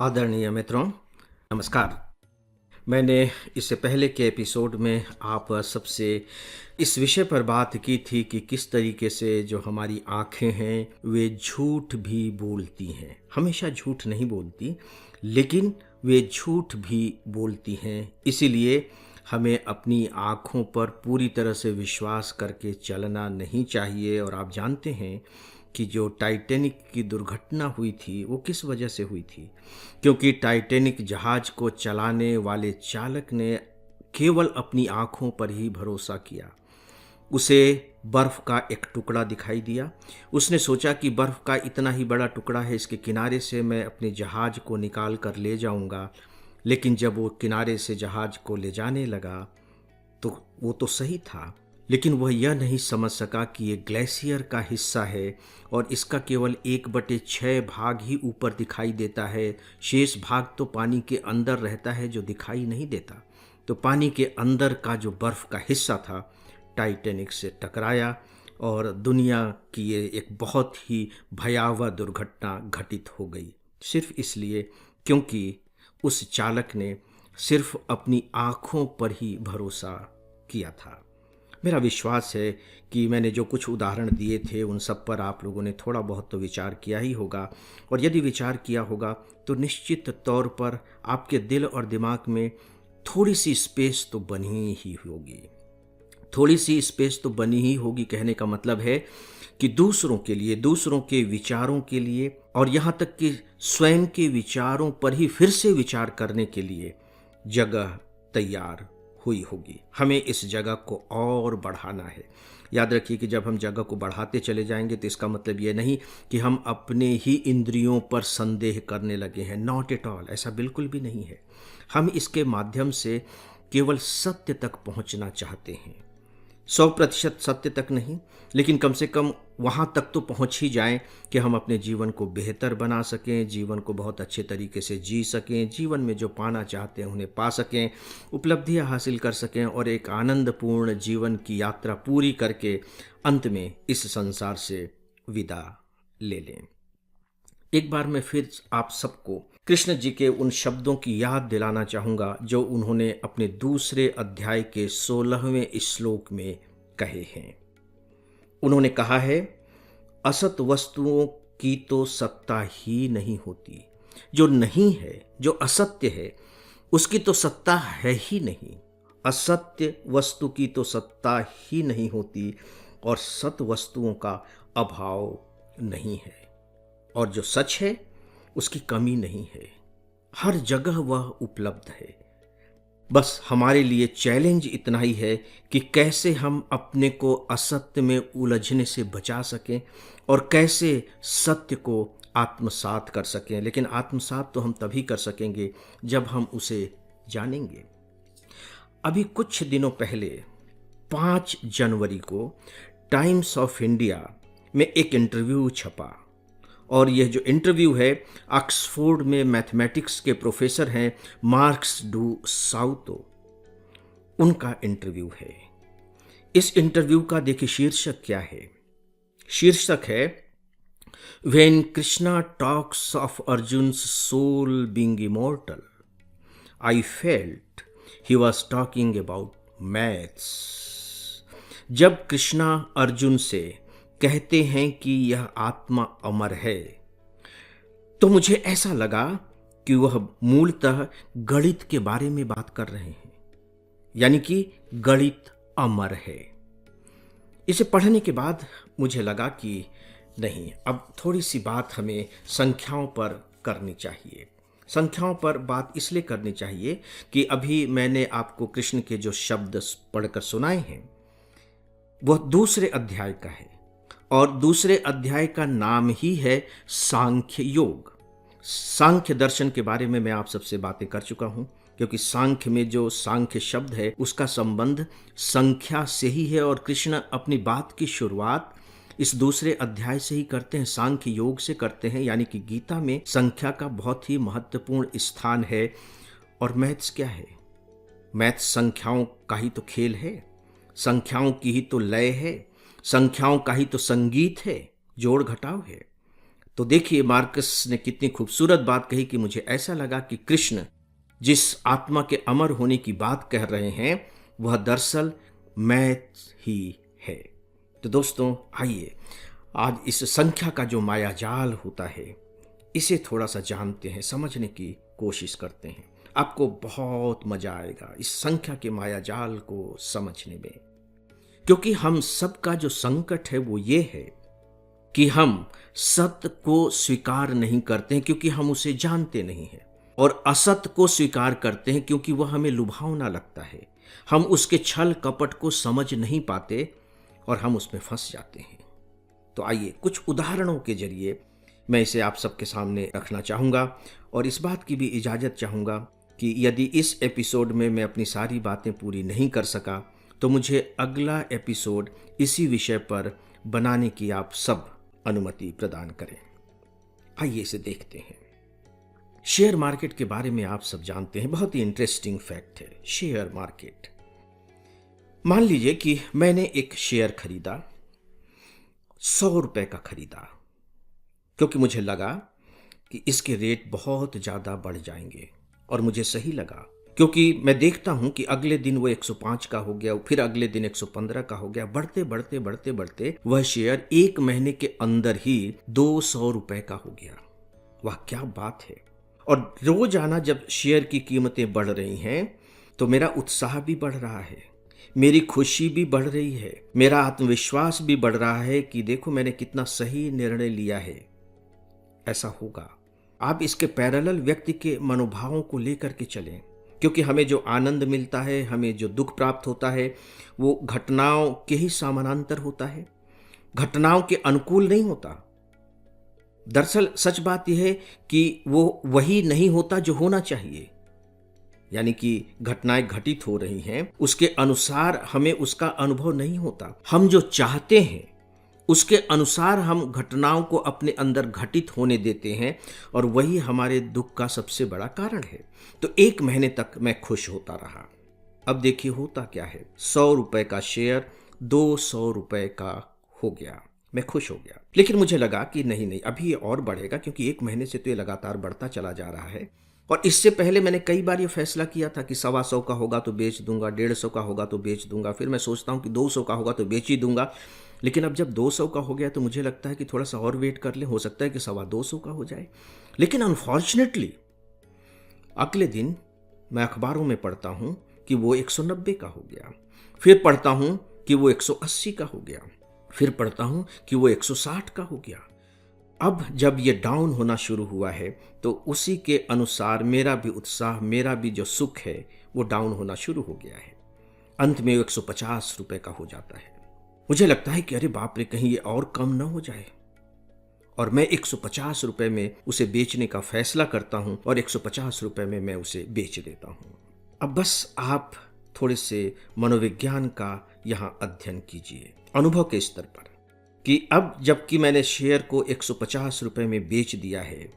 आदरणीय मित्रों, नमस्कार। मैंने इससे पहले के एपिसोड में आप सबसे इस विषय पर बात की थी कि किस तरीके से जो हमारी आँखें हैं, वे झूठ भी बोलती हैं। हमेशा झूठ नहीं बोलती, लेकिन वे झूठ भी बोलती हैं। इसीलिए हमें अपनी आँखों पर पूरी तरह से विश्वास करके चलना नहीं चाहिए। और आप जानते हैं कि जो टाइटैनिक की दुर्घटना हुई थी, वो किस वजह से हुई थी? क्योंकि टाइटैनिक जहाज को चलाने वाले चालक ने केवल अपनी आँखों पर ही भरोसा किया। उसे बर्फ़ का एक टुकड़ा दिखाई दिया। उसने सोचा कि बर्फ़ का इतना ही बड़ा टुकड़ा है, इसके किनारे से मैं अपने जहाज को निकाल कर ले जाऊंगा। लेकिन जब वो किनारे से जहाज को ले जाने लगा, तो वो तो सही था, लेकिन वह यह नहीं समझ सका कि ये ग्लेशियर का हिस्सा है और इसका केवल 1/6 भाग ही ऊपर दिखाई देता है। शेष भाग तो पानी के अंदर रहता है, जो दिखाई नहीं देता। तो पानी के अंदर का जो बर्फ़ का हिस्सा था, टाइटैनिक से टकराया और दुनिया की ये एक बहुत ही भयावह दुर्घटना घटित हो गई। सिर्फ इसलिए क्योंकि उस चालक ने सिर्फ अपनी आँखों पर ही भरोसा किया था। मेरा विश्वास है कि मैंने जो कुछ उदाहरण दिए थे, उन सब पर आप लोगों ने थोड़ा बहुत तो विचार किया ही होगा। और यदि विचार किया होगा तो निश्चित तौर पर आपके दिल और दिमाग में थोड़ी सी स्पेस तो बनी ही होगी। थोड़ी सी स्पेस तो बनी ही होगी, कहने का मतलब है कि दूसरों के लिए, दूसरों के विचारों के लिए, और यहाँ तक कि स्वयं के विचारों पर ही फिर से विचार करने के लिए जगह तैयार हुई होगी। हमें इस जगह को और बढ़ाना है। याद रखिए कि जब हम जगह को बढ़ाते चले जाएंगे तो इसका मतलब ये नहीं कि हम अपने ही इंद्रियों पर संदेह करने लगे हैं। नॉट एट ऑल, ऐसा बिल्कुल भी नहीं है। हम इसके माध्यम से केवल सत्य तक पहुंचना चाहते हैं। 100% सत्य तक नहीं, लेकिन कम से कम वहाँ तक तो पहुँच ही जाएं कि हम अपने जीवन को बेहतर बना सकें, जीवन को बहुत अच्छे तरीके से जी सकें, जीवन में जो पाना चाहते हैं उन्हें पा सकें, उपलब्धियाँ हासिल कर सकें और एक आनंदपूर्ण जीवन की यात्रा पूरी करके अंत में इस संसार से विदा ले लें। एक बार मैं फिर आप सबको कृष्ण जी के उन शब्दों की याद दिलाना चाहूँगा जो उन्होंने अपने दूसरे अध्याय के 16वें श्लोक में कहे हैं। उन्होंने कहा है, असत वस्तुओं की तो सत्ता ही नहीं होती। जो नहीं है, जो असत्य है, उसकी तो सत्ता है ही नहीं। असत्य वस्तु की तो सत्ता ही नहीं होती और सत वस्तुओं का अभाव नहीं है। और जो सच है, उसकी कमी नहीं है। हर जगह वह उपलब्ध है। बस हमारे लिए चैलेंज इतना ही है कि कैसे हम अपने को असत्य में उलझने से बचा सकें और कैसे सत्य को आत्मसात कर सकें। लेकिन आत्मसात तो हम तभी कर सकेंगे जब हम उसे जानेंगे। अभी कुछ दिनों पहले 5 जनवरी को टाइम्स ऑफ इंडिया में एक इंटरव्यू छपा और यह जो इंटरव्यू है, ऑक्सफोर्ड में मैथमेटिक्स के प्रोफेसर हैं मार्क्स डू साउतो, उनका इंटरव्यू है। इस इंटरव्यू का देखिए शीर्षक क्या है। शीर्षक है, when Krishna talks of Arjun's soul being immortal I felt he was talking about maths. जब कृष्णा अर्जुन से कहते हैं कि यह आत्मा अमर है, तो मुझे ऐसा लगा कि वह मूलतः गणित के बारे में बात कर रहे हैं, यानी कि गणित अमर है। इसे पढ़ने के बाद मुझे लगा कि नहीं, अब थोड़ी सी बात हमें संख्याओं पर करनी चाहिए। संख्याओं पर बात इसलिए करनी चाहिए कि अभी मैंने आपको कृष्ण के जो शब्द पढ़कर सुनाए हैं, वह दूसरे अध्याय का है और दूसरे अध्याय का नाम ही है सांख्य योग। सांख्य दर्शन के बारे में मैं आप सबसे बातें कर चुका हूं, क्योंकि सांख्य में जो सांख्य शब्द है उसका संबंध संख्या से ही है और कृष्ण अपनी बात की शुरुआत इस दूसरे अध्याय से ही करते हैं, सांख्य योग से करते हैं। यानी कि गीता में संख्या का बहुत ही महत्वपूर्ण स्थान है। और मैथ्स क्या है? मैथ्स संख्याओं का ही तो खेल है, संख्याओं की ही तो लय है, संख्याओं का ही तो संगीत है, जोड़ घटाव है। तो देखिए मार्कस ने कितनी खूबसूरत बात कही कि मुझे ऐसा लगा कि कृष्ण जिस आत्मा के अमर होने की बात कह रहे हैं वह दरअसल मैं ही है। तो दोस्तों आइए आज इस संख्या का जो मायाजाल होता है इसे थोड़ा सा जानते हैं, समझने की कोशिश करते हैं। आपको बहुत मजा आएगा इस संख्या के मायाजाल को समझने में, क्योंकि हम सबका जो संकट है वो ये है कि हम सत्य को स्वीकार नहीं करते हैं क्योंकि हम उसे जानते नहीं हैं, और असत्य को स्वीकार करते हैं क्योंकि वह हमें लुभावना लगता है। हम उसके छल कपट को समझ नहीं पाते और हम उसमें फंस जाते हैं। तो आइए कुछ उदाहरणों के जरिए मैं इसे आप सबके सामने रखना चाहूँगा और इस बात की भी इजाज़त चाहूँगा कि यदि इस एपिसोड में मैं अपनी सारी बातें पूरी नहीं कर सका तो मुझे अगला एपिसोड इसी विषय पर बनाने की आप सब अनुमति प्रदान करें। आइए इसे देखते हैं। शेयर मार्केट के बारे में आप सब जानते हैं, बहुत ही इंटरेस्टिंग फैक्ट है शेयर मार्केट। मान लीजिए कि मैंने एक शेयर खरीदा, 100 रुपए का खरीदा, क्योंकि मुझे लगा कि इसके रेट बहुत ज़्यादा बढ़ जाएंगे, और मुझे सही लगा क्योंकि मैं देखता हूं कि अगले दिन वो 105 का हो गया, फिर अगले दिन 115 का हो गया, बढ़ते बढ़ते बढ़ते बढ़ते वह शेयर एक महीने के अंदर ही 200 रुपए का हो गया। वाह क्या बात है। और रोजाना जब शेयर की कीमतें बढ़ रही हैं तो मेरा उत्साह भी बढ़ रहा है, मेरी खुशी भी बढ़ रही है, मेरा आत्मविश्वास भी बढ़ रहा है कि देखो मैंने कितना सही निर्णय लिया है। ऐसा होगा। आप इसके पैरेलल व्यक्ति के मनोभावों को लेकर के चलें, क्योंकि हमें जो आनंद मिलता है, हमें जो दुख प्राप्त होता है वो घटनाओं के ही समानांतर होता है, घटनाओं के अनुकूल नहीं होता। दरअसल सच बात यह है कि वो वही नहीं होता जो होना चाहिए, यानी कि घटनाएं घटित हो रही हैं उसके अनुसार हमें उसका अनुभव नहीं होता। हम जो चाहते हैं उसके अनुसार हम घटनाओं को अपने अंदर घटित होने देते हैं और वही हमारे दुख का सबसे बड़ा कारण है। तो एक महीने तक मैं खुश होता रहा। अब देखिए होता क्या है, 100 रुपए का शेयर 200 रुपए का हो गया, मैं खुश हो गया। लेकिन मुझे लगा कि नहीं अभी ये और बढ़ेगा, क्योंकि एक महीने से तो ये लगातार बढ़ता चला जा रहा है। और इससे पहले मैंने कई बार ये फैसला किया था कि 125 का होगा तो बेच दूंगा, 150 का होगा तो बेच दूंगा, फिर मैं सोचता हूँ कि 200 का होगा तो बेच ही दूंगा। लेकिन अब जब 200 का हो गया तो मुझे लगता है कि थोड़ा सा और वेट कर ले, हो सकता है कि 225 का हो जाए। लेकिन अनफॉर्चुनेटली अगले दिन मैं अखबारों में पढ़ता हूं कि वो 190 का हो गया, फिर पढ़ता हूं कि वो 180 का हो गया, फिर पढ़ता हूं कि वो 160 का हो गया। अब जब ये डाउन होना शुरू हुआ है तो उसी के अनुसार मेरा भी उत्साह, मेरा भी जो सुख है वो डाउन होना शुरू हो गया है। अंत में 150 रुपए का हो जाता है। मुझे लगता है कि अरे बाप रे, कहीं ये और कम ना हो जाए, और मैं 150 रुपए में उसे बेचने का फैसला करता हूं और 150 रुपए में मैं उसे बेच देता हूं। अब बस आप थोड़े से मनोविज्ञान का यहां अध्ययन कीजिए अनुभव के स्तर पर, कि अब जबकि मैंने शेयर को 150 रुपए में बेच दिया है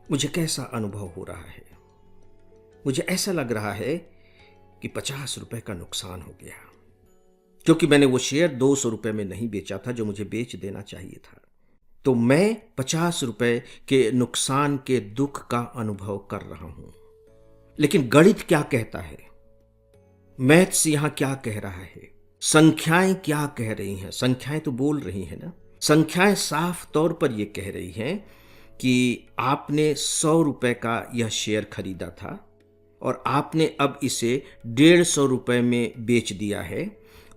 मुझे कैसा अनुभव हो रहा है। मुझे ऐसा लग रहा है कि 50 रुपए का नुकसान हो गया, क्योंकि मैंने वो शेयर 200 रुपए में नहीं बेचा था जो मुझे बेच देना चाहिए था। तो मैं 50 रुपए के नुकसान के दुख का अनुभव कर रहा हूं। लेकिन गणित क्या कहता है, मैथ्स यहां क्या कह रहा है, संख्याएं क्या कह रही हैं? संख्याएं तो बोल रही हैं ना। संख्याएं साफ तौर पर यह कह रही हैं कि आपने 100 रुपए का यह शेयर खरीदा था और आपने अब इसे 150 रुपए में बेच दिया है।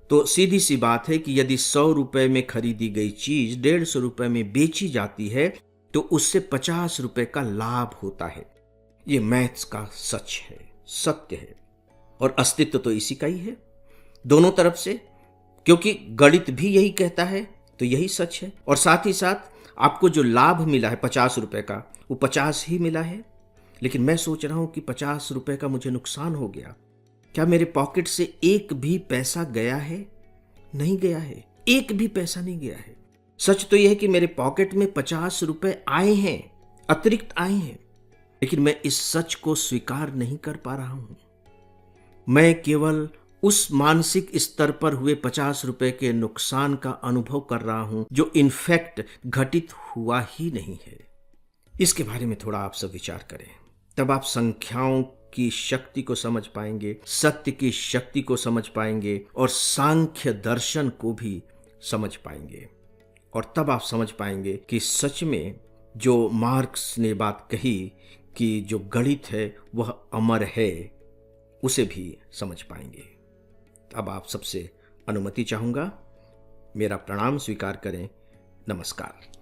तो सीधी सी बात है कि यदि 100 रुपए में खरीदी गई चीज 150 रुपए में बेची जाती है तो उससे 50 रुपए का लाभ होता है। ये मैथ्स का सच है, सत्य है, और अस्तित्व तो इसी का ही है दोनों तरफ से, क्योंकि गणित भी यही कहता है तो यही सच है। और साथ ही साथ आपको जो लाभ मिला है 50 रुपए का, वो 50 ही मिला है। लेकिन मैं सोच रहा हूं कि 50 रुपए का मुझे नुकसान हो गया। क्या मेरे पॉकेट से एक भी पैसा गया है? नहीं गया है, एक भी पैसा नहीं गया है। सच तो यह है कि मेरे पॉकेट में 50 रुपए आए हैं, अतिरिक्त आए हैं, लेकिन मैं इस सच को स्वीकार नहीं कर पा रहा हूं। मैं केवल उस मानसिक स्तर पर हुए 50 रुपए के नुकसान का अनुभव कर रहा हूं जो इनफैक्ट घटित हुआ ही नहीं है। इसके बारे में थोड़ा आप सब विचार करें, तब आप संख्याओं की शक्ति को समझ पाएंगे, सत्य की शक्ति को समझ पाएंगे और सांख्य दर्शन को भी समझ पाएंगे। और तब आप समझ पाएंगे कि सच में जो मार्क्स ने बात कही कि जो गणित है वह अमर है, उसे भी समझ पाएंगे। अब आप सबसे अनुमति चाहूंगा, मेरा प्रणाम स्वीकार करें। नमस्कार।